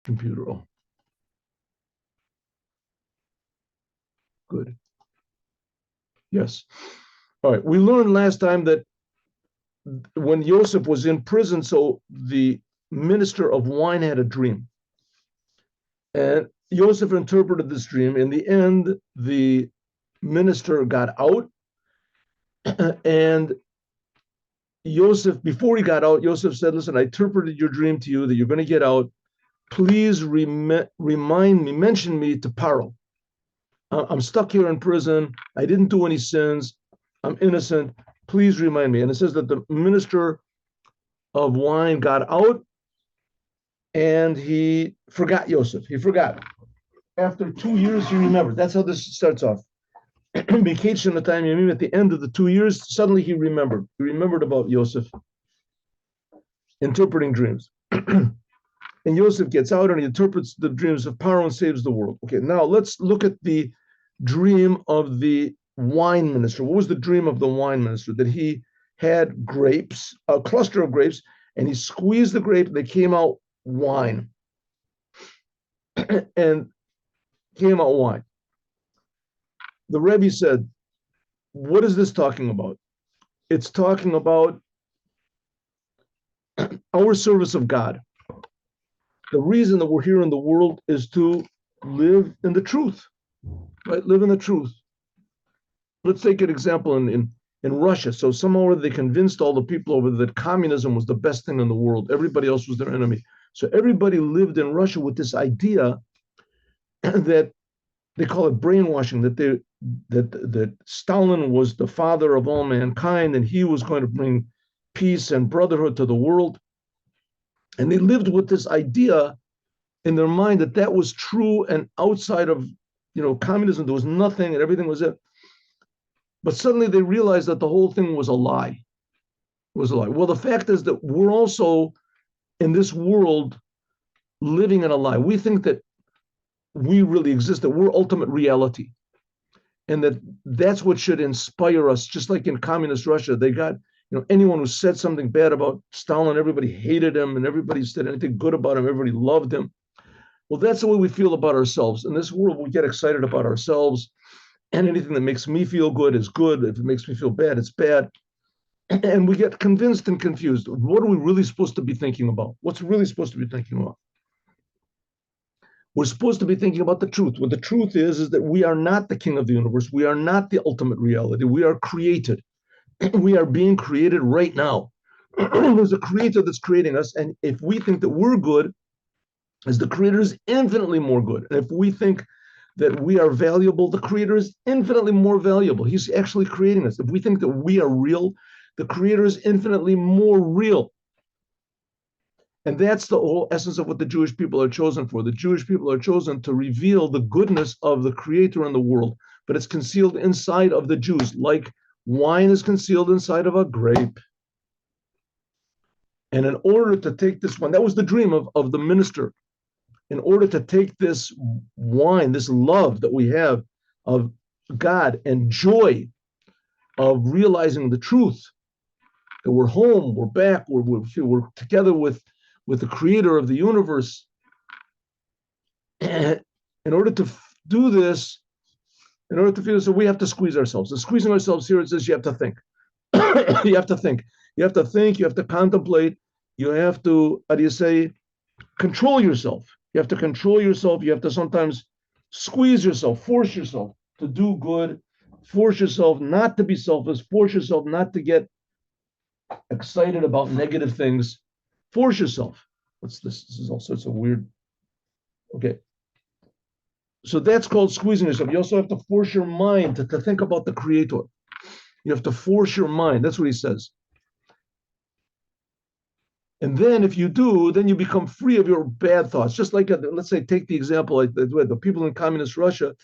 computer. Oh, good. Yes. All right. We learned last time that when Joseph was in prison, so the minister of wine had a dream. And Joseph interpreted this dream. In the end, the minister got out. And Joseph, before he got out, Joseph said, listen, I interpreted your dream to you that you're going to get out. Please remind me, mention me to Paro. I'm stuck here in prison. I didn't do any sins. I'm innocent. Please remind me. And it says that the minister of wine got out and he forgot Joseph. He forgot. After 2 years, he remembered. That's how this starts off. Vacation the time at the end of the 2 years, suddenly he remembered. He remembered about Joseph interpreting dreams. And Joseph gets out and he interprets the dreams of Paro and saves the world. Okay, now let's look at the dream of the wine minister. What was the dream of the wine minister? That he had grapes, a cluster of grapes, and he squeezed the grape, they came out wine. And came out wine. The Rebbe said, what is this talking about? It's talking about our service of God. The reason that we're here in the world is to live in the truth, right? Live in the truth. Let's take an example in Russia. So somehow they convinced all the people over there that communism was the best thing in the world. Everybody else was their enemy. So everybody lived in Russia with this idea that they call it brainwashing, that Stalin was the father of all mankind and he was going to bring peace and brotherhood to the world. And they lived with this idea in their mind that that was true, and outside of communism, there was nothing and everything was it. But suddenly they realized that the whole thing was a lie. It was a lie. Well, the fact is that we're also in this world living in a lie. We think that we really exist, that we're ultimate reality. And that's what should inspire us. Just like in communist Russia, they got, anyone who said something bad about Stalin, everybody hated him, and everybody said anything good about him, everybody loved him. Well, that's the way we feel about ourselves. In this world, we get excited about ourselves, and anything that makes me feel good is good. If it makes me feel bad, it's bad. And we get convinced and confused. What are we really supposed to be thinking about? What's really supposed to be thinking about? We're supposed to be thinking about the truth. What the truth is that we are not the king of the universe. We are not the ultimate reality. We are created. We are being created right now. There's a creator that's creating us. And if we think that we're good, as the creator is infinitely more good. And if we think that we are valuable, the creator is infinitely more valuable. He's actually creating us. If we think that we are real, the creator is infinitely more real. And that's the whole essence of what the Jewish people are chosen for. The Jewish people are chosen to reveal the goodness of the creator in the world, but it's concealed inside of the Jews, like wine is concealed inside of a grape. And in order to take this one, that was the dream of the minister. In order to take this wine, this love that we have of God and joy of realizing the truth, that we're home, we're back, we're together with the creator of the universe. And in order to do this, in order to feel this, so we have to squeeze ourselves. And squeezing ourselves here, it says you have to think. You have to think. You have to think, you have to contemplate, you have to, how do you say, control yourself. You have to control yourself. You have to sometimes squeeze yourself, force yourself to do good, force yourself not to be selfish, force yourself not to get excited about negative things. Force yourself. What's this? This is all sorts of weird. Okay. So that's called squeezing yourself. You also have to force your mind to think about the creator. You have to force your mind. That's what he says. And then if you do, then you become free of your bad thoughts. Just like, let's say, take the example, like the people in communist Russia.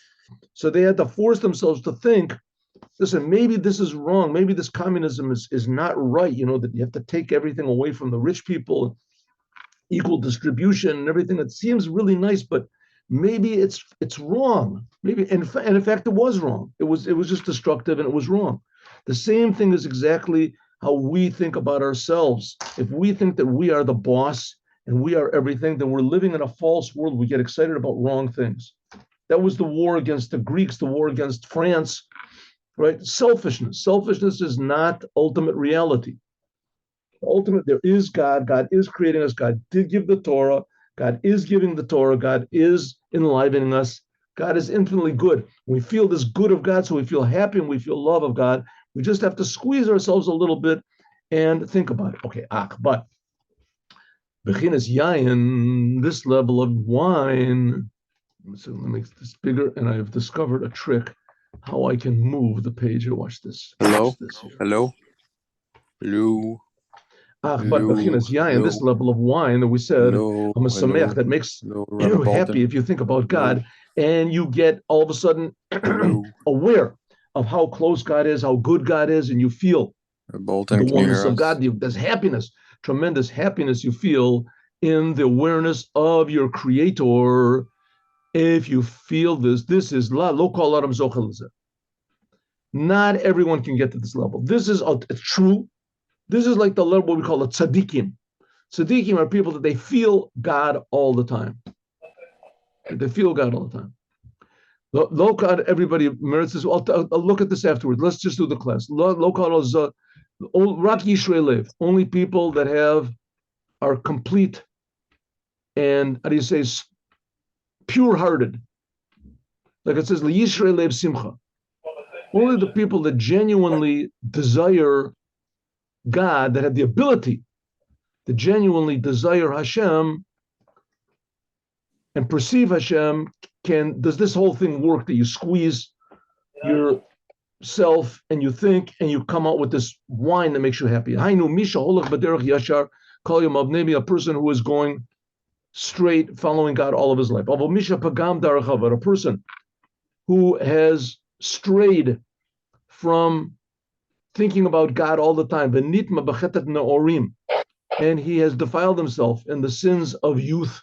So they had to force themselves to think, listen, maybe this is wrong. Maybe this communism is not right. That you have to take everything away from the rich people, equal distribution and everything. It seems really nice, but maybe it's wrong. Maybe, and in fact, it was wrong. It was just destructive and it was wrong. The same thing is exactly how we think about ourselves. If we think that we are the boss and we are everything, then we're living in a false world. We get excited about wrong things. That was the war against the Greeks, the war against France, right? Selfishness. Selfishness is not ultimate reality. Ultimate, there is God. God is creating us. God did give the Torah. God is giving the Torah. God is enlivening us. God is infinitely good. We feel this good of God, so we feel happy and we feel love of God. We just have to squeeze ourselves a little bit and think about it. Okay, but Bechinas Yayin, this level of wine. So let me make this bigger, and I've discovered a trick how I can move the page. Watch this. Hello? Watch this here. Hello? Hello? But Bechinas Yayin, this level of wine that we said, Hello? a Sameach, that makes you happy if you think about God, and you get all of a sudden aware of how close God is, how good God is, and you feel Bolton, the can you oneness hear of us? God. There's happiness, tremendous happiness you feel in the awareness of your Creator. If you feel this is lo kol adam zochel lezeh. Not everyone can get to this level. This is true. This is like the level we call it tzaddikim. Tzaddikim are people that they feel God all the time. They feel God all the time. Lokad, everybody merits this. I'll look at this afterwards. Let's just do the class. Lokad is Rak Yishrei Lev. Only people that are complete and, how do you say, pure-hearted. Like it says, Yishrei Lev Simcha. Only the people that genuinely desire God, that have the ability to genuinely desire Hashem and perceive Hashem, does this whole thing work that you squeeze yourself and you think and you come out with this wine that makes you happy. Hainu Misha Holach B'derech Yashar Kol Yom Maybe a person who is going straight, following God all of his life. Avo Misha Pagam Darachava, a person who has strayed from thinking about God all the time, and he has defiled himself in the sins of youth.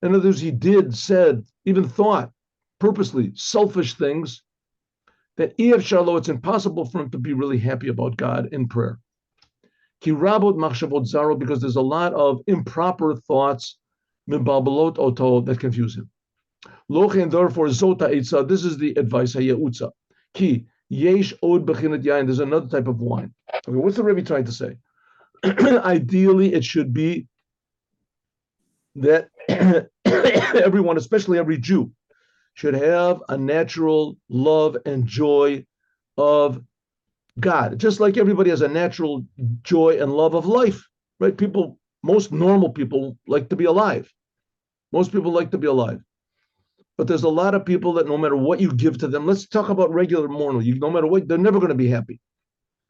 In other words, he did, said, even thought purposely selfish things that it's impossible for him to be really happy about God in prayer. Because there's a lot of improper thoughts that confuse him. Therefore, this is the advice. There's another type of wine. Okay, what's the Rebbe trying to say? Ideally, it should be that everyone, especially every Jew, should have a natural love and joy of God, just like everybody has a natural joy and love of life, right? Most normal people like to be alive. Most people like to be alive. But there's a lot of people that no matter what you give to them, let's talk about regular mortal, no matter what, they're never going to be happy.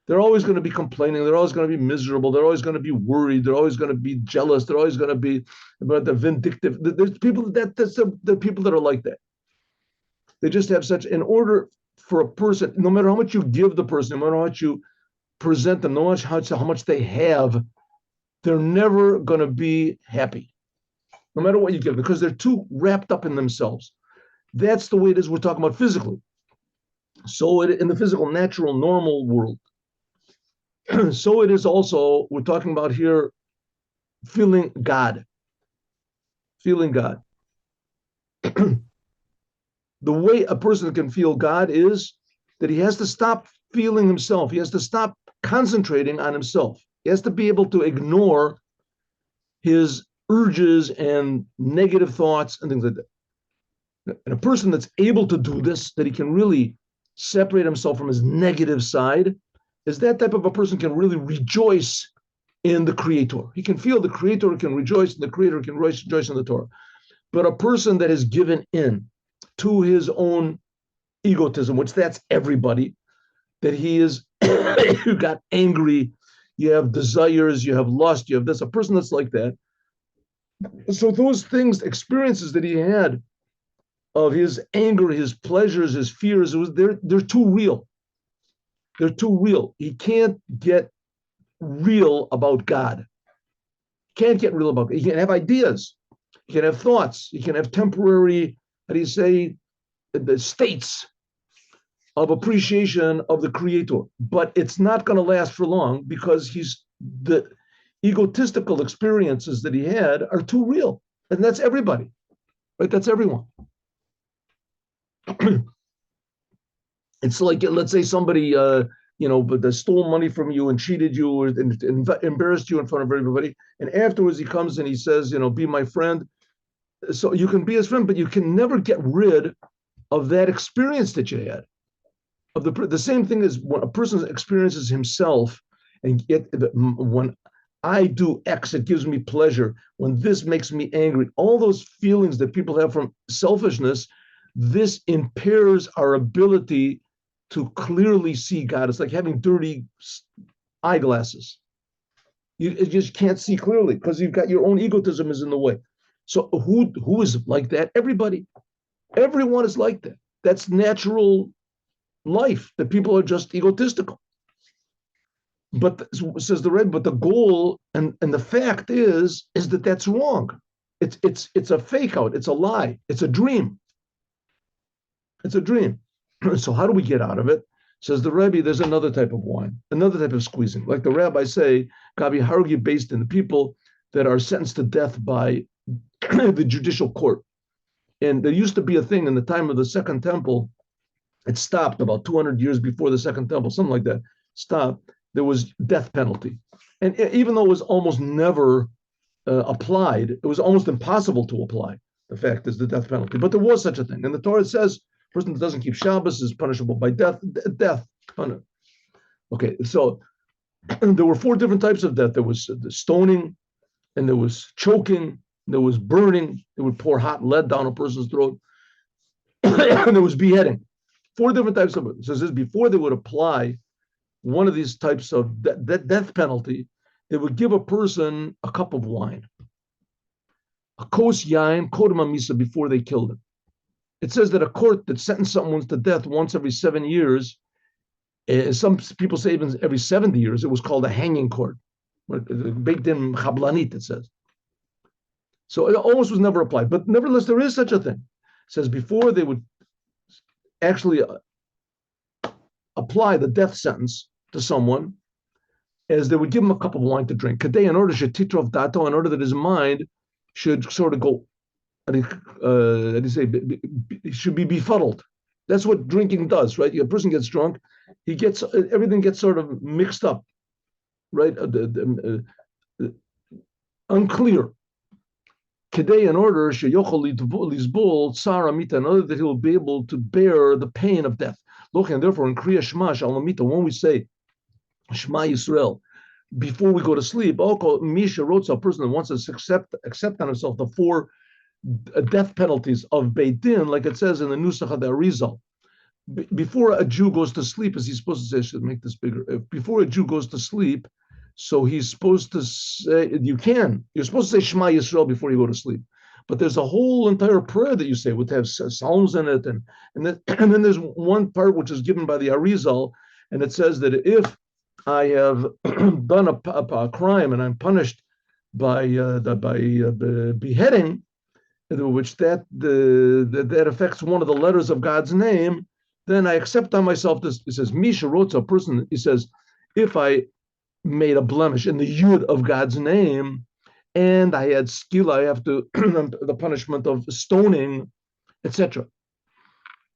They're always going to be complaining. They're always going to be miserable. They're always going to be worried. They're always going to be jealous. They're always going to be about the vindictive. There's people the people that are like that. They just have such, in order for a person, no matter how much you give the person, no matter how much you present them, no matter how much they have, they're never going to be happy, no matter what you give, because they're too wrapped up in themselves. That's the way it is. We're talking about physically. So in the physical, natural, normal world. So it is also, we're talking about here, feeling God. Feeling God. The way a person can feel God is that he has to stop feeling himself. He has to stop concentrating on himself. He has to be able to ignore his urges and negative thoughts and things like that. And a person that's able to do this, that he can really separate himself from his negative side, is that type of a person can really rejoice in the Creator. He can feel the Creator can rejoice, and the Creator can rejoice in the Torah. But a person that has given in to his own egotism, which that's everybody, that he is, you got angry, you have desires, you have lust, you have this, a person that's like that. So those things, experiences that he had of his anger, his pleasures, his fears, they're too real. They're too real. He can't get real about God. Can't get real about God. He can have ideas. He can have thoughts. He can have temporary, how do you say, the states of appreciation of the Creator. But it's not going to last for long because egotistical experiences that he had are too real. And that's everybody, right? That's everyone. It's like, let's say somebody, but stole money from you and cheated you or embarrassed you in front of everybody. And afterwards he comes and he says, be my friend. So you can be his friend, but you can never get rid of that experience that you had. Of the same thing as when a person experiences himself, and when I do X, it gives me pleasure. When this makes me angry, all those feelings that people have from selfishness, this impairs our ability to clearly see God. It's like having dirty eyeglasses. You just can't see clearly because you've got your own egotism is in the way. So who is like that? Everybody. Everyone is like that. That's natural life, that people are just egotistical. But says the Rebbe, but the goal and the fact is that that's wrong. It's a fake out. It's a lie. It's a dream. It's a dream. So how do we get out of it? Says the Rebbe, there's another type of wine, another type of squeezing. Like the rabbis say, Gabi Hargi, based in the people that are sentenced to death by the judicial court. And there used to be a thing in the time of the Second Temple. It stopped about 200 years before the Second Temple, something like that. Stopped. There was death penalty. And even though it was almost never applied, it was almost impossible to apply. The fact is the death penalty. But there was such a thing. And the Torah says, a person that doesn't keep Shabbos is punishable by death. Death. Okay, so there were 4 different types of death. There was the stoning, and there was choking, there was burning. They would pour hot lead down a person's throat. And there was beheading. 4 different types of it. So this before they would apply one of these types of death penalty, they would give a person a cup of wine, a kos yain, kodem misa, before they killed him. It says that a court that sentenced someone to death once every 7 years, some people say even every 70 years, it was called a hanging court. Baked in Chablanit, it says. So it almost was never applied. But nevertheless, there is such a thing. It says before they would actually apply the death sentence to someone, as they would give him a cup of wine to drink. Kadei, in order shetitrov dato, in order that his mind should sort of go, should be befuddled. That's what drinking does, right? A person gets drunk, everything gets sort of mixed up, right? Unclear. Kadei, in order sheyochol lizbol tsar amita, in order that he will be able to bear the pain of death. And therefore, in Kriya Shema Shalomita, when we say Shema Yisrael before we go to sleep, Misha wrote a person that wants to accept on himself the 4 death penalties of Beit Din, like it says in the Nusach of the Arizal. Before a Jew goes to sleep, as he's supposed to say, I should make this bigger. Before a Jew goes to sleep, so he's supposed to say, you're supposed to say Shema Yisrael before you go to sleep. But there's a whole entire prayer that you say, would have psalms in it. And then there's one part which is given by the Arizal, and it says that if I have done a crime and I'm punished by beheading, which that affects one of the letters of God's name, then I accept on myself this. It says, Misha wrote a person, he says, if I made a blemish in the yud of God's name, and I had skill, I have to the punishment of stoning, etc.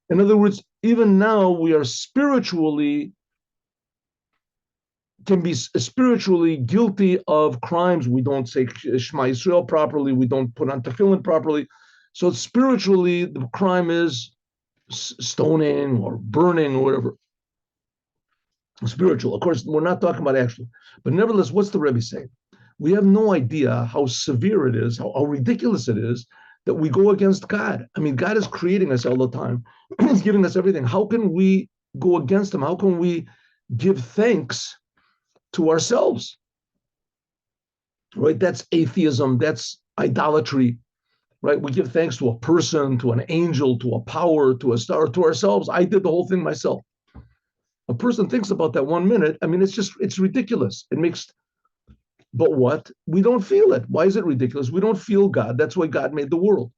In other words, even now we are can be spiritually guilty of crimes. We don't say Shema Yisrael properly. We don't put on tefillin properly. So spiritually, the crime is stoning or burning or whatever. Spiritual. Of course, we're not talking about actual. But nevertheless, what's the Rebbe saying? We have no idea how severe it is, how ridiculous it is that we go against God. I mean, God is creating us all the time. He's giving us everything. How can we go against him? How can we give thanks to ourselves? Right? That's atheism. That's idolatry. Right? We give thanks to a person, to an angel, to a power, to a star, to ourselves. I did the whole thing myself. A person thinks about that 1 minute. I mean, it's ridiculous. But what? We don't feel it. Why is it ridiculous? We don't feel God. That's why God made the world.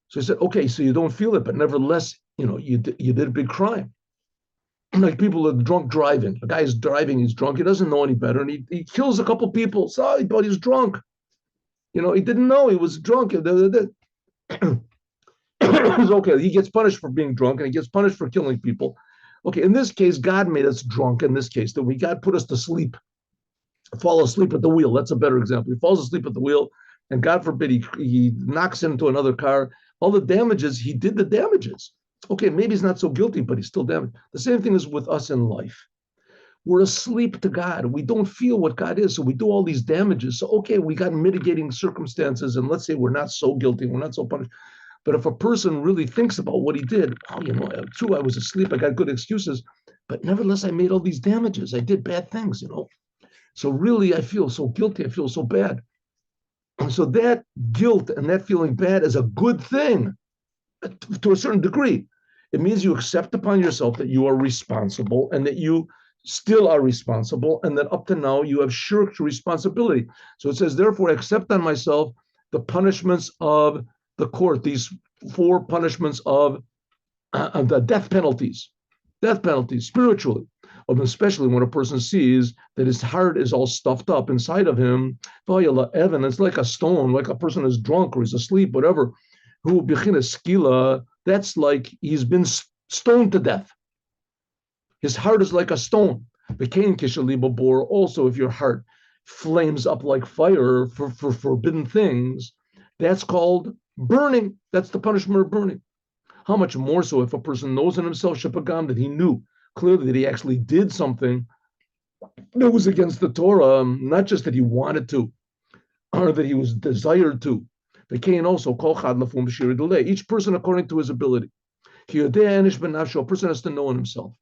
So he said, okay, so you don't feel it, but nevertheless, you did a big crime. Like people are drunk driving. A guy is driving, he's drunk, he doesn't know any better, and he kills a couple people. Sorry, but he's drunk. He didn't know he was drunk. It's okay. He gets punished for being drunk and he gets punished for killing people. Okay, in this case, God made us drunk in this case, that God put us to sleep, fall asleep at the wheel. That's a better example. He falls asleep at the wheel, and God forbid he knocks into another car. All the damages, he did the damages. Okay, maybe he's not so guilty, but he's still damaged. The same thing is with us in life. We're asleep to God. We don't feel what God is, so we do all these damages. So, okay, we got mitigating circumstances, and let's say we're not so guilty, we're not so punished. But if a person really thinks about what he did, oh, true, I was asleep, I got good excuses, but nevertheless, I made all these damages. I did bad things. So really, I feel so guilty. I feel so bad. So that guilt and that feeling bad is a good thing to a certain degree. It means you accept upon yourself that you are responsible and that you still are responsible, and that up to now you have shirked responsibility. So it says, therefore, I accept on myself the punishments of the court, these 4 punishments of the death penalties spiritually, especially when a person sees that his heart is all stuffed up inside of him. Evan, it's like a stone, like a person is drunk or he's asleep, whatever. Who skila, that's like he's been stoned to death. His heart is like a stone. Also, if your heart flames up like fire for forbidden things, that's called burning. That's the punishment of burning. How much more so if a person knows in himself, Shepagam, that he knew clearly that he actually did something that was against the Torah, not just that he wanted to, or that he was desired to. Also, each person according to his ability. A person has to know in himself.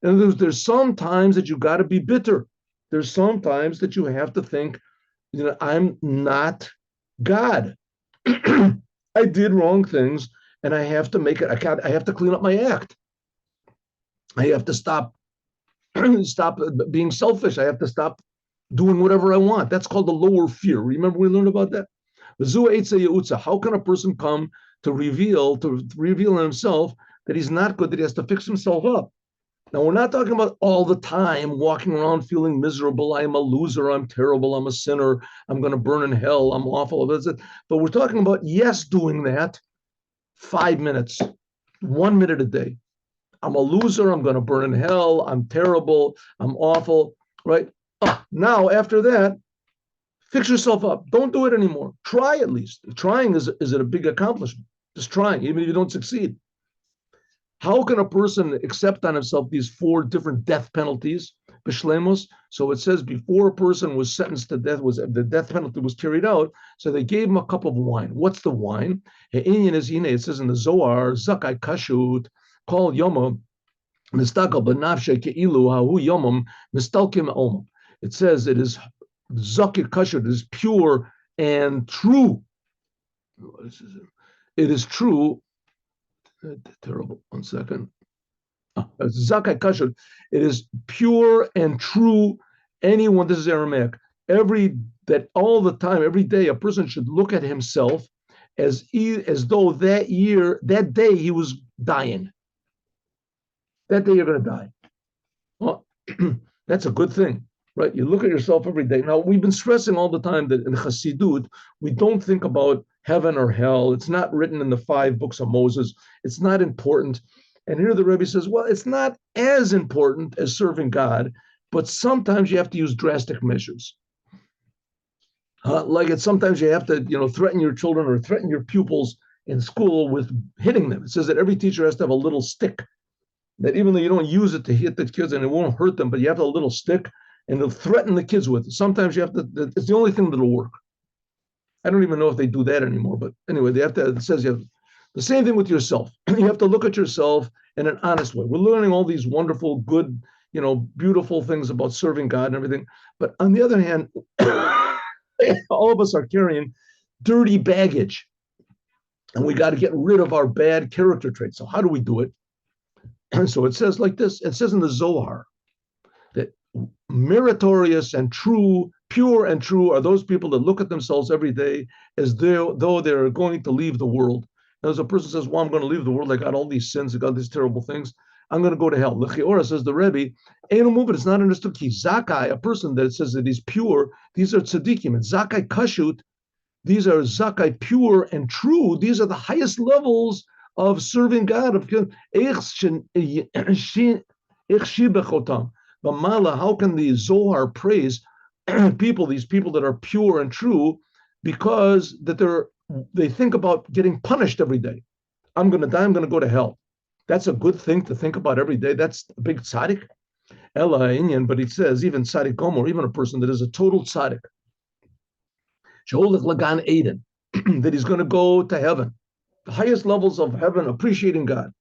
And there's some times that you got to be bitter. There's some times that you have to think, I'm not God. I did wrong things, and I have to I have to clean up my act. I have to stop being selfish. I have to stop doing whatever I want. That's called the lower fear. Remember we learned about that? How can a person come to reveal in himself that he's not good, that he has to fix himself up? Now, we're not talking about all the time walking around feeling miserable. I'm a loser. I'm terrible. I'm a sinner. I'm going to burn in hell. I'm awful. But we're talking about, yes, doing that 5 minutes, 1 minute a day. I'm a loser. I'm going to burn in hell. I'm terrible. I'm awful, right? Now, after that, fix yourself up. Don't do it anymore. Try at least. Trying is a big accomplishment. Just trying, even if you don't succeed. How can a person accept on himself these 4 different death penalties? Bishlemos. So it says before a person was sentenced to death, the death penalty was carried out. So they gave him a cup of wine. What's the wine? It says in the Zohar, Zakai Kashut, called Yomam, Mistakal Benafshe Keilu Hahu Yomam, Mistalkim Omam. It says it is Zakir Kashut, it is pure and true. It is true. Terrible. 1 second. Zakai Kasher. It is pure and true. Anyone, this is Aramaic. All the time, every day, a person should look at himself as though that day he was dying. That day you're going to die. Well, that's a good thing, right? You look at yourself every day. Now, we've been stressing all the time that in Chassidut, we don't think about heaven or hell. It's not written in the 5 books of Moses. It's not important. And here the Rebbe says, well, it's not as important as serving God, but sometimes you have to use drastic measures. Like sometimes you have to, threaten your children or threaten your pupils in school with hitting them. It says that every teacher has to have a little stick, that even though you don't use it to hit the kids and it won't hurt them, but you have a little stick and they'll threaten the kids with it. Sometimes you have to, it's the only thing that'll work. I don't even know if they do that anymore, but anyway, it says you have the same thing with yourself. You have to look at yourself in an honest way. We're learning all these wonderful, good, beautiful things about serving God and everything. But on the other hand, all of us are carrying dirty baggage, and we got to get rid of our bad character traits. So how do we do it? And so it says like this. It says in the Zohar that meritorious and true, pure and true are those people that look at themselves every day as though they're going to leave the world. As a person says, well, I'm going to leave the world. I got all these sins. I got these terrible things. I'm going to go to hell. L'chiora, says the Rebbe, ain't no movement. It's not understood. Ki zakai, a person that says that he's pure, these are tzaddikim. And zakai kashut, these are zakai pure and true. These are the highest levels of serving God. Of how can the Zohar praise people, these people that are pure and true, because that they think about getting punished every day. I'm going to die. I'm going to go to hell. That's a good thing to think about every day. That's a big tzaddik. Ella Inyan, but it says even tzaddik gomer, even a person that is a total tzaddik, sheholech lagan Eden, that he's going to go to heaven, the highest levels of heaven, appreciating God.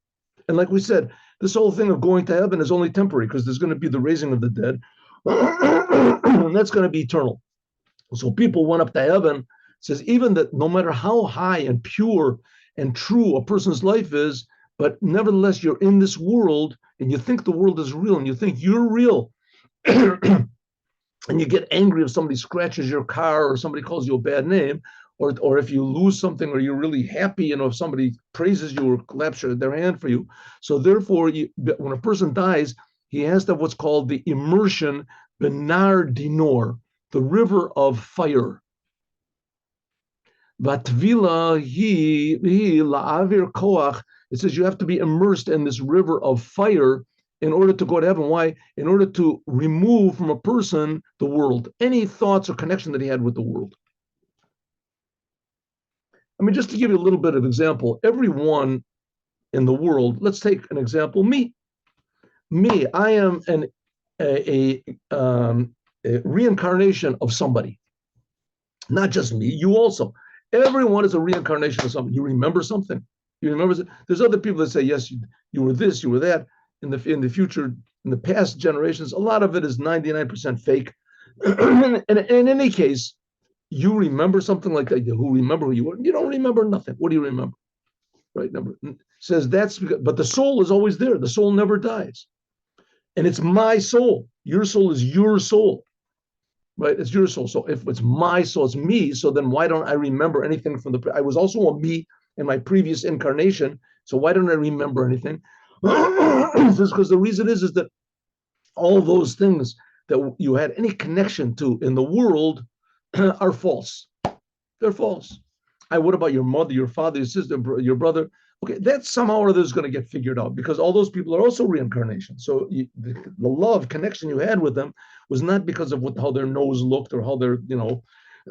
And like we said, this whole thing of going to heaven is only temporary because there's going to be the raising of the dead, and that's going to be eternal. So people went up to heaven. It says even that no matter how high and pure and true a person's life is, but nevertheless you're in this world and you think the world is real and you think you're real, and you get angry if somebody scratches your car or somebody calls you a bad name, or if you lose something, or you're really happy, if somebody praises you or claps their hand for you. So therefore, when a person dies, he has to have what's called the immersion, benar dinor, the river of fire. Vatvila he la'avir koach. It says you have to be immersed in this river of fire in order to go to heaven. Why? In order to remove from a person the world, any thoughts or connection that he had with the world. I mean, just to give you a little bit of example, everyone in the world, let's take an example, me. I am a reincarnation of somebody. Not just me, you also. Everyone is a reincarnation of something. You remember something. You remember. There's other people that say, yes, you were this, you were that. In the future, in the past generations, a lot of it is 99% fake. And in any case, you remember something like that. Who remember who you were? You don't remember nothing. What do you remember? Right? Number says that's because, but the soul is always there. The soul never dies, and it's my soul. Your soul is your soul. Right? It's your soul. So if it's my soul, it's me. So then why don't I remember anything from the? I was also a me in my previous incarnation. So why don't I remember anything? Because the reason is that all those things that you had any connection to in the world are false. They're false. What about your mother, your father, your sister, your brother? Okay, that somehow or other is going to get figured out because all those people are also reincarnations. So the love connection you had with them was not because of how their nose looked or how their,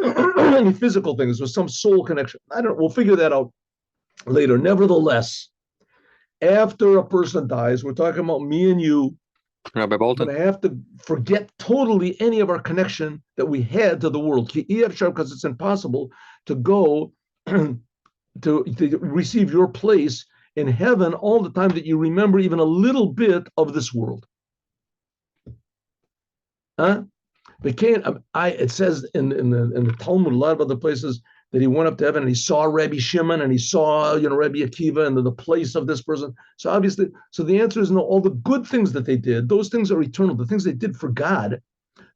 any physical things. It was some soul connection. We'll figure that out later. Nevertheless, after a person dies, we're talking about me and you. Rabbi Bolton. But I have to forget totally any of our connection that we had to the world. Because it's impossible to go to receive your place in heaven all the time that you remember even a little bit of this world. Huh? It says in the Talmud, a lot of other places, that he went up to heaven and he saw Rabbi Shimon and he saw, Rabbi Akiva and the place of this person. So obviously, the answer is no. All the good things that they did, those things are eternal. The things they did for God,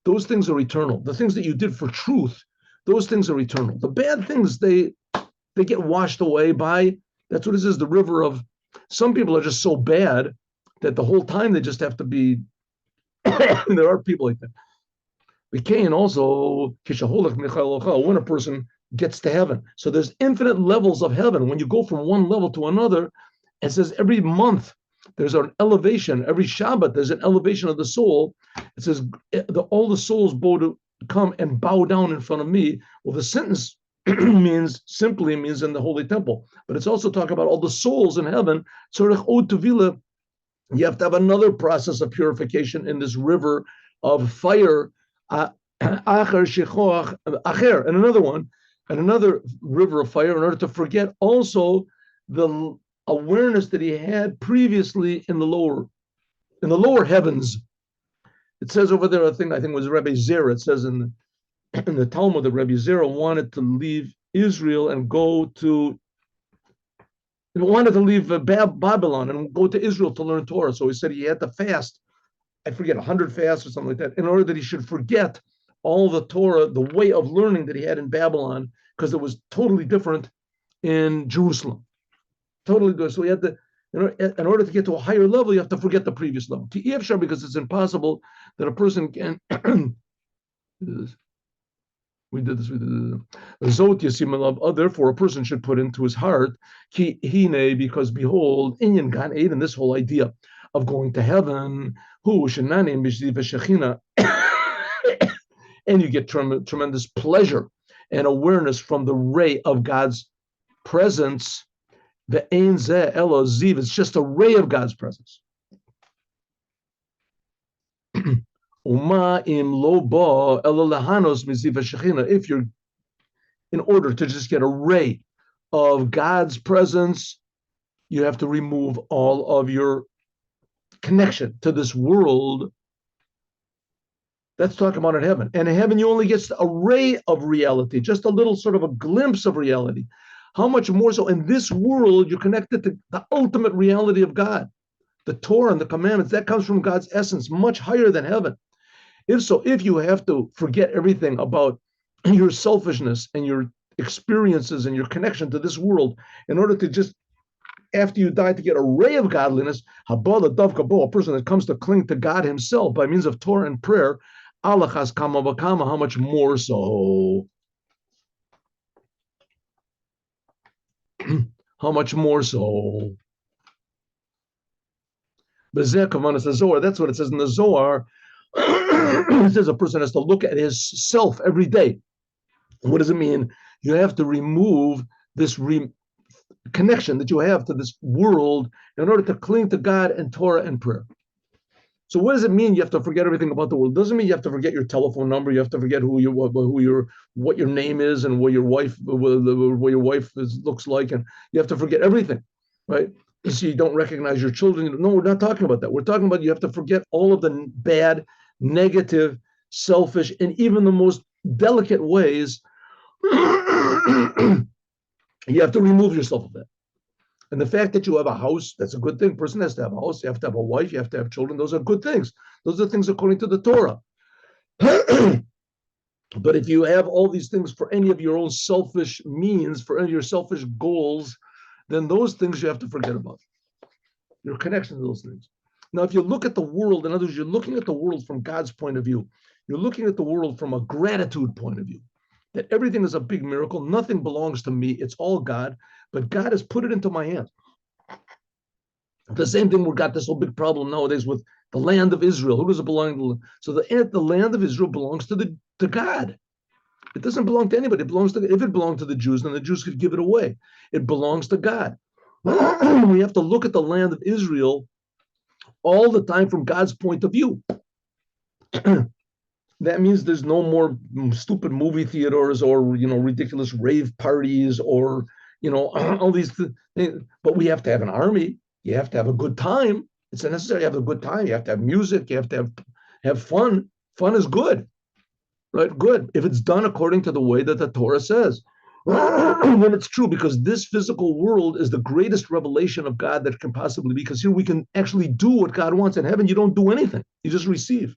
those things are eternal. The things that you did for truth, those things are eternal. The bad things, they get washed away by, that's what it is, the river of, some people are just so bad that the whole time they just have to be, there are people like that. But Cain also, when a person gets to heaven. So there's infinite levels of heaven. When you go from one level to another, it says every month there's an elevation. Every Shabbat there's an elevation of the soul. It says all the souls come and bow down in front of me. Well, the sentence simply means in the holy temple, but it's also talking about all the souls in heaven. You have to have another process of purification in this river of fire. And another one, and another river of fire, in order to forget also the awareness that he had previously in the lower heavens. It says over there, I think it was Rabbi Zera. It says in the Talmud that Rabbi Zera wanted to leave Israel and wanted to leave Babylon and go to Israel to learn Torah. So he said he had to fast, I forget, 100 fasts or something like that, in order that he should forget all the Torah, the way of learning that he had in Babylon, because it was totally different in Jerusalem. Totally good. So he had to, In order to get to a higher level, you have to forget the previous level. Because it's impossible that a person can. We did this. Zot Yasim. Therefore, a person should put into his heart ki hine, because behold, inyan Gan Eden, this whole idea of going to heaven, who shenanim b'shdiva shechina, and you get tremendous pleasure and awareness from the ray of God's presence. The ein zeh elo ziv, it's just a ray of God's presence. Uma im lo ba elo lahanos miziva shechina. If you're, in order to just get a ray of God's presence, you have to remove all of your connection to this world. That's talking about in heaven. And in heaven, you only get a ray of reality, just a little sort of a glimpse of reality. How much more so in this world, you're connected to the ultimate reality of God, the Torah and the commandments. That comes from God's essence, much higher than heaven. If you have to forget everything about your selfishness and your experiences and your connection to this world in order to just, after you die, to get a ray of godliness, a person that comes to cling to God himself by means of Torah and prayer, alachas kama v'kama, how much more so? How much more so? That's what it says in the Zohar. It says a person has to look at his self every day. What does it mean? You have to remove this connection that you have to this world in order to cling to God and Torah and prayer. So what does it mean? You have to forget everything about the world. It doesn't mean you have to forget your telephone number. You have to forget what your name is and what your wife looks like, and you have to forget everything, right? So you don't recognize your children. No, we're not talking about that. We're talking about you have to forget all of the bad, negative, selfish, and even the most delicate ways. You have to remove yourself of that. And the fact that you have a house, that's a good thing. A person has to have a house. You have to have a wife. You have to have children. Those are good things. Those are things according to the Torah. But if you have all these things for any of your own selfish means, for any of your selfish goals, then those things you have to forget about. Your connection to those things. Now, if you look at the world, in other words, you're looking at the world from God's point of view. You're looking at the world from a gratitude point of view. That everything is a big miracle. Nothing belongs to me. It's all God. But God has put it into my hands. The same thing, we've got this whole big problem nowadays with the land of Israel. Who does it belong to? So the land of Israel belongs to God. It doesn't belong to anybody. It belongs to, if it belonged to the Jews, then the Jews could give it away. It belongs to God. We have to look at the land of Israel all the time from God's point of view. That means there's no more stupid movie theaters or ridiculous rave parties or all these things. But we have to have an army. You have to have a good time. It's necessary to have a good time. You have to have music. You have to have fun. Fun is good, right? Good if it's done according to the way that the Torah says. Then it's true, because this physical world is the greatest revelation of God that can possibly be. Because here we can actually do what God wants. In heaven, you don't do anything. You just receive.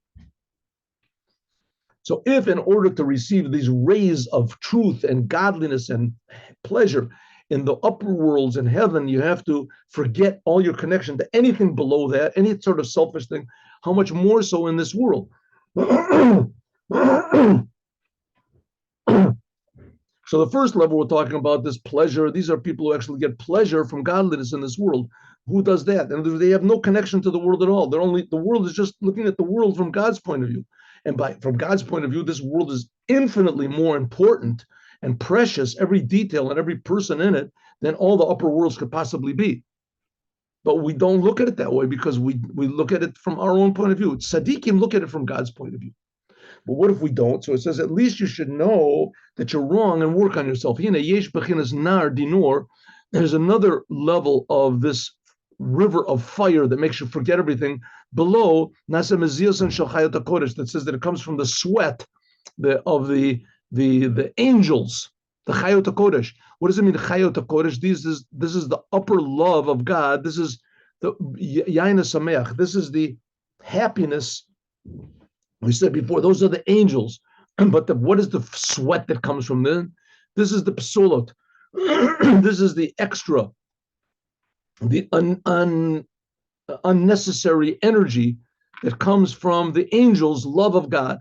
So if in order to receive these rays of truth and godliness and pleasure in the upper worlds in heaven, you have to forget all your connection to anything below that, any sort of selfish thing, how much more so in this world? So the first level, we're talking about this pleasure. These are people who actually get pleasure from godliness in this world. Who does that? And they have no connection to the world at all. The world is just looking at the world from God's point of view. And from God's point of view, this world is infinitely more important and precious, every detail and every person in it, than all the upper worlds could possibly be. But we don't look at it that way, because we look at it from our own point of view. Tzaddikim look at it from God's point of view. But what if we don't? So it says, at least you should know that you're wrong and work on yourself. There's another level of this river of fire that makes you forget everything below that says that it comes from the sweat of the angels, the Chayot HaKodesh. What does it mean, Chayot HaKodesh? This is the upper love of God. This is the Yain HaSameach. This is the happiness. We said before, those are the angels. But what is the sweat that comes from them? This is the psolot. This is the extra the unnecessary energy that comes from the angels' love of God.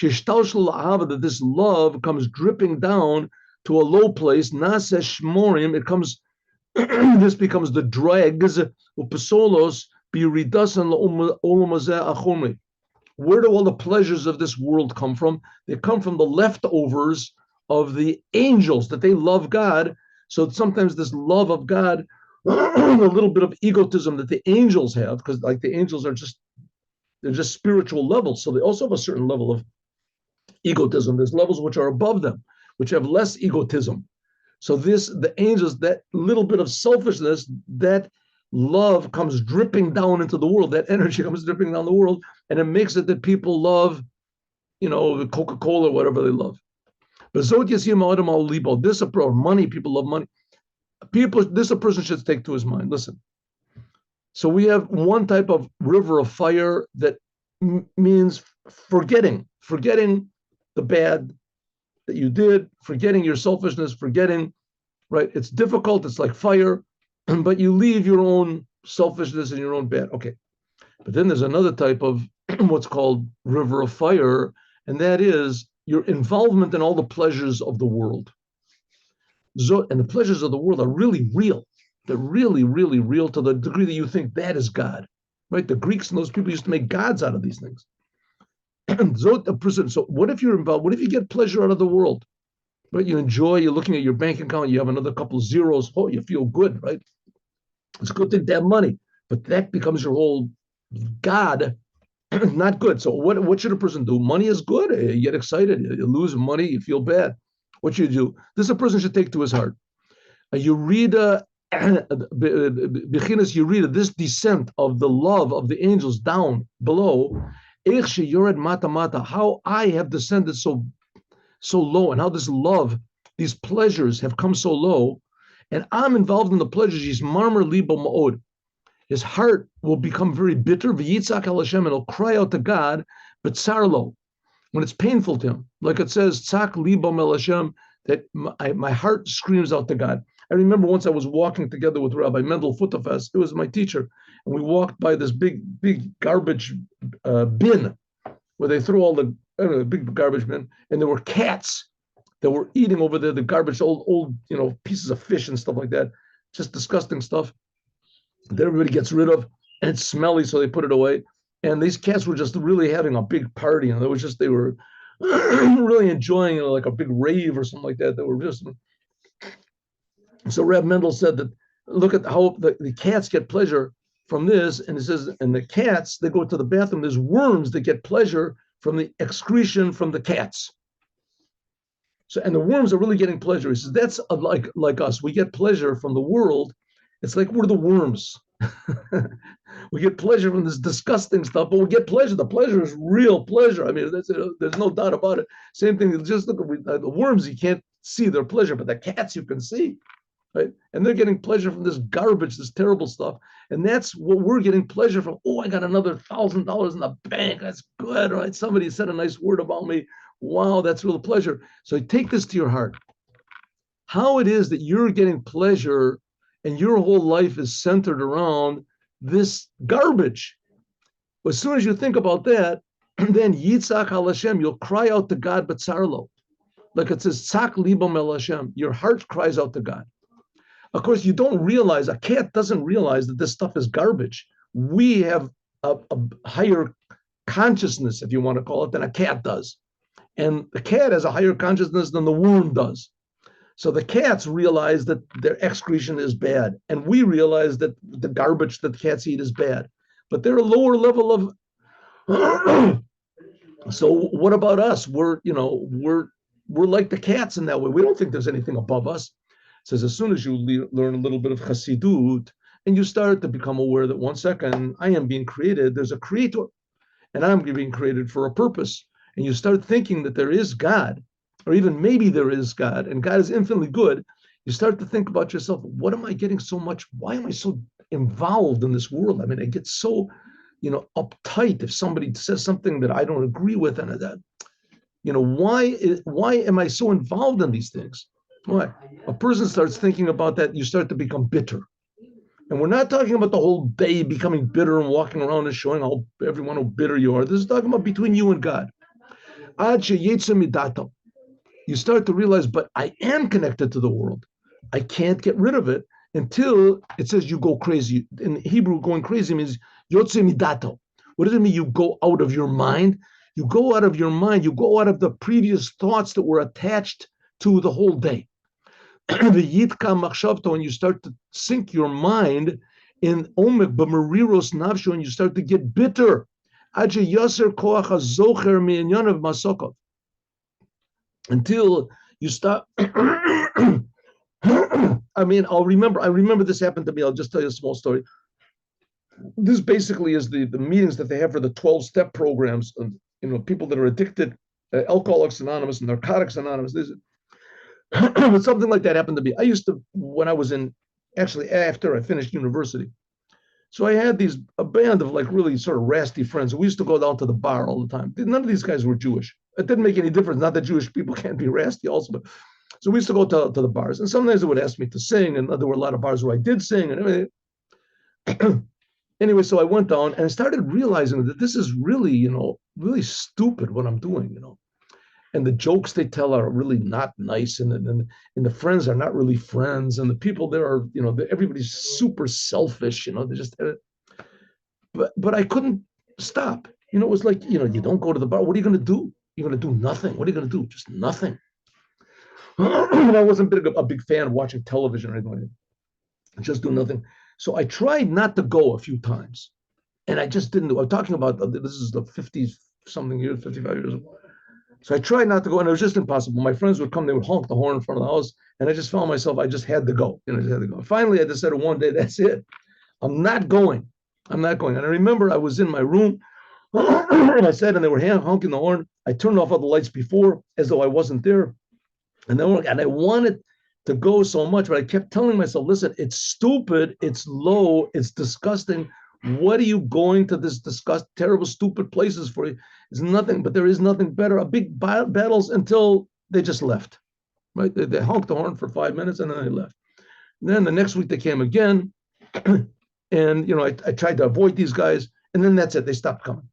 That this love comes dripping down to a low place. It comes. This becomes the dregs. Where do all the pleasures of this world come from? They come from the leftovers of the angels, that they love God. So sometimes this love of God, a little bit of egotism that the angels have, because like the angels are just, they're just spiritual levels. So they also have a certain level of egotism. There's levels which are above them, which have less egotism. So the angels, that little bit of selfishness, that love comes dripping down into the world. That energy comes dripping down the world, and it makes it that people love, Coca-Cola, whatever they love. But this approach, money, people love money. This a person should take to his mind. Listen. So we have one type of river of fire that means forgetting the bad that you did, forgetting your selfishness, forgetting, right? It's difficult. It's like fire, but you leave your own selfishness and your own bad. Okay. But then there's another type of what's called river of fire, and that is your involvement in all the pleasures of the world. And the pleasures of the world are really real. They're really, really real to the degree that you think that is God, right? The Greeks and those people used to make gods out of these things. So what if you're involved? What if you get pleasure out of the world? Right? You enjoy, you're looking at your bank account, you have another couple of zeros. Oh, you feel good, right? It's a good thing to have money, but that becomes your whole God. Not good. So what should a person do? Money is good. You get excited. You lose money. You feel bad. What should you do? This a person should take to his heart. You read this descent of the love of the angels down below. How I have descended so low, and how this love, these pleasures have come so low, and I'm involved in the pleasures. He's marmar libo ma'od. His heart will become very bitter. V'yitzak el Hashem, and he'll cry out to God, but tsarlo, when it's painful to him. Like it says, tzak libo el Hashem, that my heart screams out to God. I remember once I was walking together with Rabbi Mendel Futafas. It was my teacher, and we walked by this big garbage bin where they threw all the big garbage bin, and there were cats that were eating over there the garbage, old pieces of fish and stuff like that, just disgusting stuff that everybody gets rid of, and it's smelly, so they put it away. And these cats were just really having a big party, and they were really enjoying like a big rave or something like that. They were just. So Reb Mendel said that look at how the cats get pleasure from this, and it says, and the cats, they go to the bathroom. There's worms that get pleasure from the excretion from the cats. So, and the worms are really getting pleasure. He says that's like us. We get pleasure from the world. It's like we're the worms. We get pleasure from this disgusting stuff, but we get pleasure. The pleasure is real pleasure. I mean, there's no doubt about it. Same thing. Just look at the worms. You can't see their pleasure, but the cats you can see. Right? And they're getting pleasure from this garbage, this terrible stuff. And that's what we're getting pleasure from. Oh, I got another $1,000 in the bank. That's good, right? Somebody said a nice word about me. Wow, that's real pleasure. So take this to your heart. How it is that you're getting pleasure and your whole life is centered around this garbage. As soon as you think about that, then Yitzhak al Hashem, you'll cry out to God, but Sarlo. Like it says, Tzak libam el Hashem, your heart cries out to God. Of course, you don't realize, a cat doesn't realize that this stuff is garbage. We have a higher consciousness, if you want to call it, than a cat does. And the cat has a higher consciousness than the worm does. So the cats realize that their excretion is bad. And we realize that the garbage that cats eat is bad. But they're a lower level of. So what about us? We're like the cats in that way. We don't think there's anything above us. It says as soon as you learn a little bit of chassidut and you start to become aware that 1 second, I am being created, there's a creator, and I'm being created for a purpose. And you start thinking that there is God, or even maybe there is God, and God is infinitely good. You start to think about yourself, what am I getting so much? Why am I so involved in this world? I mean, I get so, uptight if somebody says something that I don't agree with, and that, why am I so involved in these things? Why? A person starts thinking about that, you start to become bitter. And we're not talking about the whole day becoming bitter and walking around and showing everyone how bitter you are. This is talking about between you and God. You start to realize, but I am connected to the world. I can't get rid of it until it says you go crazy. In Hebrew, going crazy means yotze midato. What does it mean? You go out of your mind. You go out of your mind. You go out of the previous thoughts that were attached to the whole day. The yitka machshavto, when you start to sink your mind in omek b'meriros nafsho, and you start to get bitter. Aje yaser koach hazocher mi'inyan masokov, until you stop. I mean, I remember this happened to me. I'll just tell you a small story. This basically is the meetings that they have for the 12-step programs, and people that are addicted, Alcoholics Anonymous and Narcotics Anonymous. Something like that happened to me. I used to, when I was actually after I finished university. So I had a band of like really sort of rasty friends. We used to go down to the bar all the time. None of these guys were Jewish. It didn't make any difference. Not that Jewish people can't be rasty also, but so we used to go to the bars. And sometimes they would ask me to sing, and there were a lot of bars where I did sing and everything. Anyway, so I went down and I started realizing that this is really, really stupid what I'm doing, and the jokes they tell are really not nice, and the friends are not really friends, and the people there are, everybody's super selfish, they just, but I couldn't stop. It was like, you don't go to the bar. What are you going to do? You're going to do nothing. What are you going to do? Just nothing. I wasn't a big fan of watching television or anything like that. Just do nothing. So I tried not to go a few times, and I just didn't do. I'm talking about this is the 50 something years, 55 years ago. So I tried not to go, and it was just impossible. My friends would come, they would honk the horn in front of the house, and I just found myself, I just had to go. I just had to go. Finally, I decided one day, that's it. I'm not going. I'm not going. And I remember I was in my room, and I said, and they were honking the horn. I turned off all the lights before, as though I wasn't there. And I wanted to go so much, but I kept telling myself, listen, it's stupid, it's low, it's disgusting. What are you going to this terrible, stupid places for? It's nothing, but there is nothing better. A big battles until they just left, right? They honked the horn for 5 minutes and then they left. And then the next week they came again, and I tried to avoid these guys, and then that's it. They stopped coming.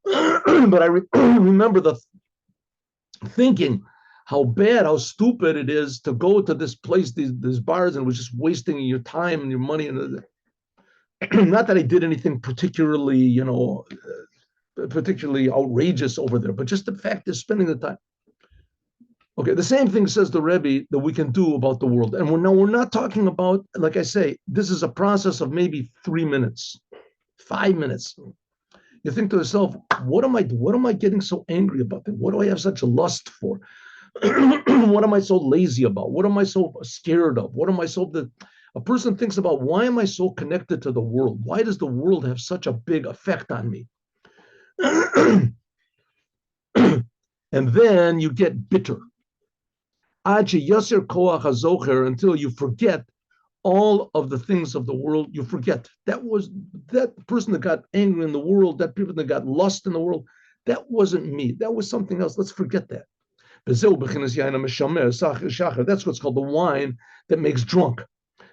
But I remember the thinking how bad, how stupid it is to go to this place, these bars, and it was just wasting your time and your money. And not that I did anything particularly, particularly outrageous over there, but just the fact of spending the time. Okay, the same thing says the Rebbe that we can do about the world. And we're not talking about, like I say, this is a process of maybe 3 minutes, 5 minutes. You think to yourself, what am I getting so angry about? What do I have such a lust for? What am I so lazy about? What am I so scared of? What am I so that a person thinks about, why am I so connected to the world? Why does the world have such a big effect on me? And then you get bitter. Until you forget all of the things of the world. You forget. That person that got angry in the world, that people that got lost in the world, that wasn't me. That was something else. Let's forget that. That's what's called the wine that makes drunk.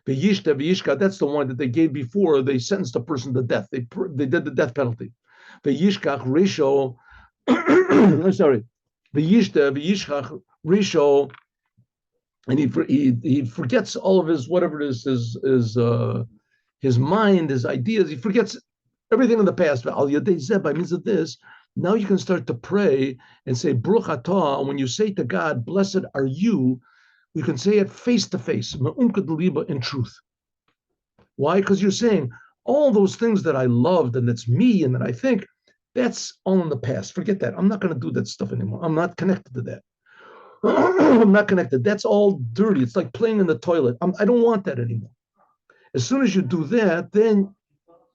That's the one that they gave before they sentenced a person to death. They did the death penalty. Risho, I'm sorry. Risho, and he forgets all of his whatever it is, his mind, his ideas. He forgets everything in the past. By means of this, now you can start to pray and say Baruch Atah. And when you say to God, "Blessed are you," you can say it face to face, in truth. Why? Because you're saying all those things that I loved and that's me and that I think, that's all in the past. Forget that. I'm not going to do that stuff anymore. I'm not connected to that. I'm not connected. That's all dirty. It's like playing in the toilet. I don't want that anymore. As soon as you do that, then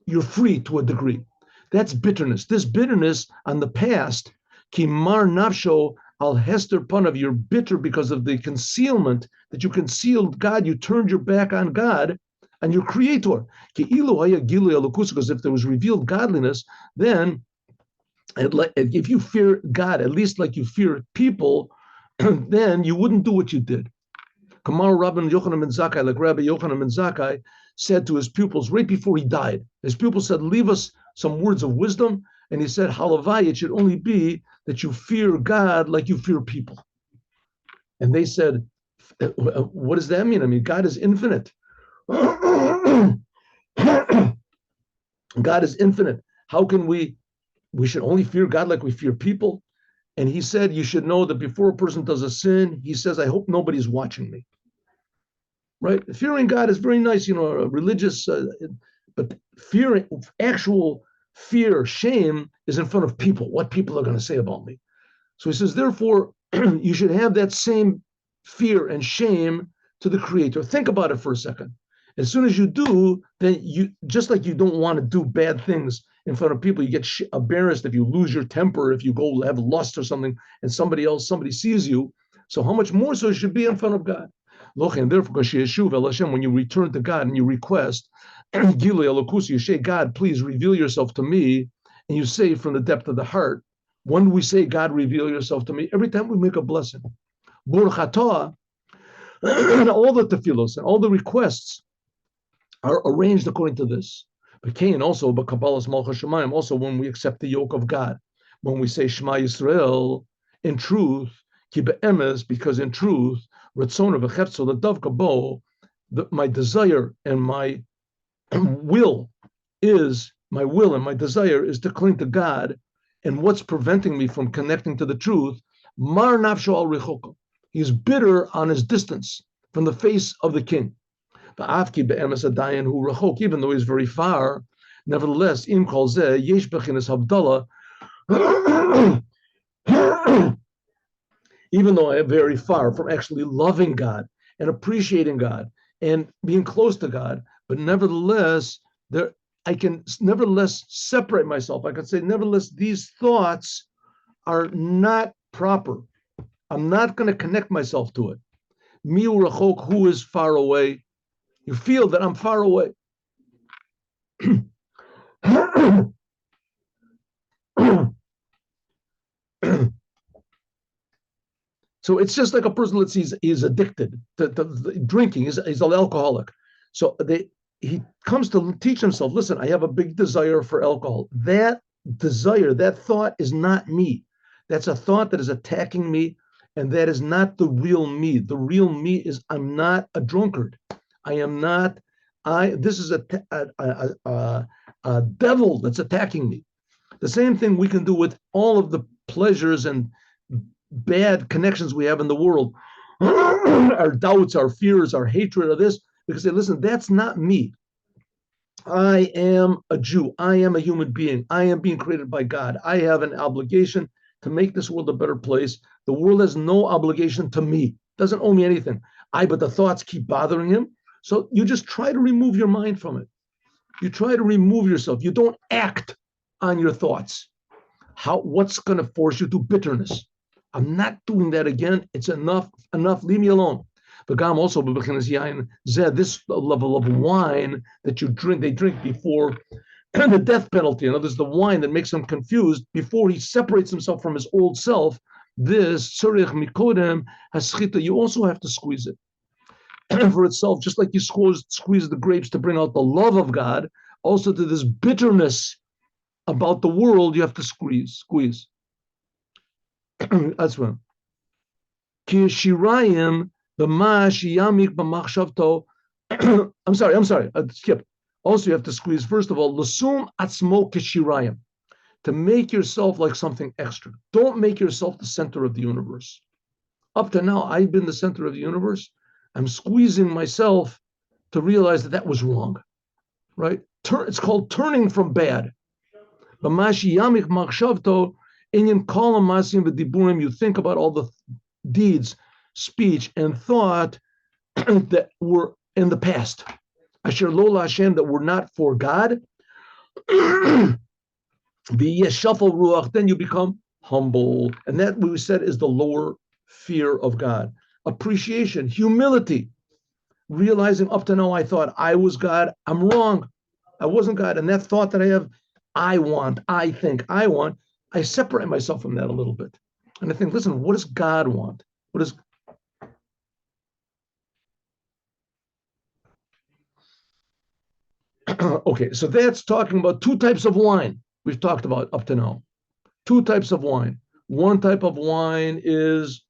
you're free to a degree. That's bitterness. This bitterness on the past, kimar nafsho al hester panav, you're bitter because of the concealment that you concealed God. You turned your back on God and your creator. Because if there was revealed godliness, then if you fear God, at least like you fear people, then you wouldn't do what you did. Kamar Rabban Yochanan ben Zakkai, like Rabbi Yochanan ben Zakkai said to his pupils right before he died. His pupils said, leave us some words of wisdom. And he said, Halavai, it should only be that you fear God like you fear people. And they said, what does that mean? I mean, God is infinite. God is infinite. How can we should only fear God like we fear people? And he said, you should know that before a person does a sin, he says, I hope nobody's watching me. Right? Fearing God is very nice, religious, but fearing, actual fear, shame is in front of people, what people are going to say about me. So he says, therefore, you should have that same fear and shame to the Creator. Think about it for a second. As soon as you do, then you, just like you don't want to do bad things in front of people, you get embarrassed if you lose your temper, if you go have lust or something, and somebody sees you. So how much more so you should be in front of God? And therefore, when you return to God and you request, you say, God, please reveal yourself to me, and you say from the depth of the heart, when do we say, God, reveal yourself to me? Every time we make a blessing. All the tefillos and all the requests are arranged according to this. But Cain also, but Kabbalah's Malchus Shemayim, also when we accept the yoke of God, when we say Shema Yisrael, in truth, ki be'emes, because in truth, Ratzona v'chefzo, the dav kabo, my desire and my will and my desire is to cling to God. And what's preventing me from connecting to the truth? Mar nafsho al rechoko. He's bitter on his distance from the face of the king. Even though he's very far, nevertheless, in kol zeh yesh bechinas havdalah. Even though I am very far from actually loving God and appreciating God and being close to God, but nevertheless, I can nevertheless separate myself. I can say, nevertheless, these thoughts are not proper. I'm not going to connect myself to it. Miu rachok, who is far away? You feel that I'm far away. So it's just like a person, let's see, he's addicted to drinking, he's an alcoholic. So he comes to teach himself, listen, I have a big desire for alcohol. That desire, that thought is not me. That's a thought that is attacking me, and that is not the real me. The real me is I'm not a drunkard. I am not, this is a devil that's attacking me. The same thing we can do with all of the pleasures and bad connections we have in the world, our doubts, our fears, our hatred of this. We can say, listen, that's not me. I am a Jew. I am a human being. I am being created by God. I have an obligation to make this world a better place. The world has no obligation to me. Doesn't owe me anything. But the thoughts keep bothering him. So you just try to remove your mind from it. You try to remove yourself. You don't act on your thoughts. What's going to force you to bitterness? I'm not doing that again. It's enough. Leave me alone. But Gam also, this level of wine that they drink before the death penalty. In other words, the wine that makes him confused before he separates himself from his old self. This tzorich mikodem haschita. You also have to squeeze it for itself, just like you squeeze the grapes to bring out the love of God. Also, to this bitterness about the world, you have to squeeze. That's one. Ki shirayim b'ma shiyamik b'machshavto. I'm sorry. Skip. Also, you have to squeeze. First of all, l'sum atzmo kishirayim, to make yourself like something extra. Don't make yourself the center of the universe. Up to now, I've been the center of the universe. I'm squeezing myself to realize that was wrong. Right? It's called turning from bad. B'ma shiyamik b'machshavto. You think about all the deeds, speech, and thought that were in the past. Asher lo Hashem, that were not for God. The yeshafal ruach, then you become humble. And that, we said, is the lower fear of God. Appreciation, humility. Realizing up to now I thought I was God. I'm wrong. I wasn't God. And that thought that I have, I think, I separate myself from that a little bit. And I think, listen, what does God want? Okay, so that's talking about two types of wine we've talked about up to now. Two types of wine. One type of wine is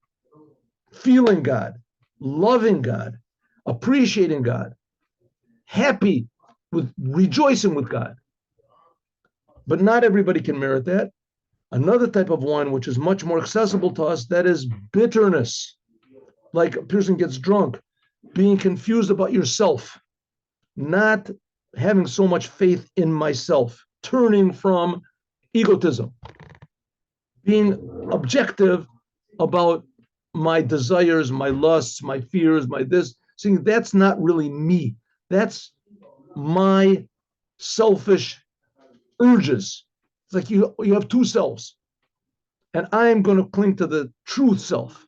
feeling God, loving God, appreciating God, happy with rejoicing with God. But not everybody can merit that. Another type of wine, which is much more accessible to us, that is bitterness. Like a person gets drunk, being confused about yourself, not having so much faith in myself, turning from egotism, being objective about my desires, my lusts, my fears, my this, saying that's not really me. That's my selfish urges. It's like you have two selves, and I'm going to cling to the truth self.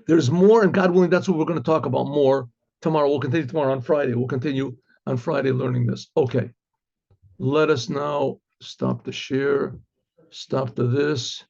There's more, and God willing, that's what we're going to talk about more tomorrow. We'll continue tomorrow on Friday. We'll continue on Friday learning this. Okay. Let us now stop the share, stop the this.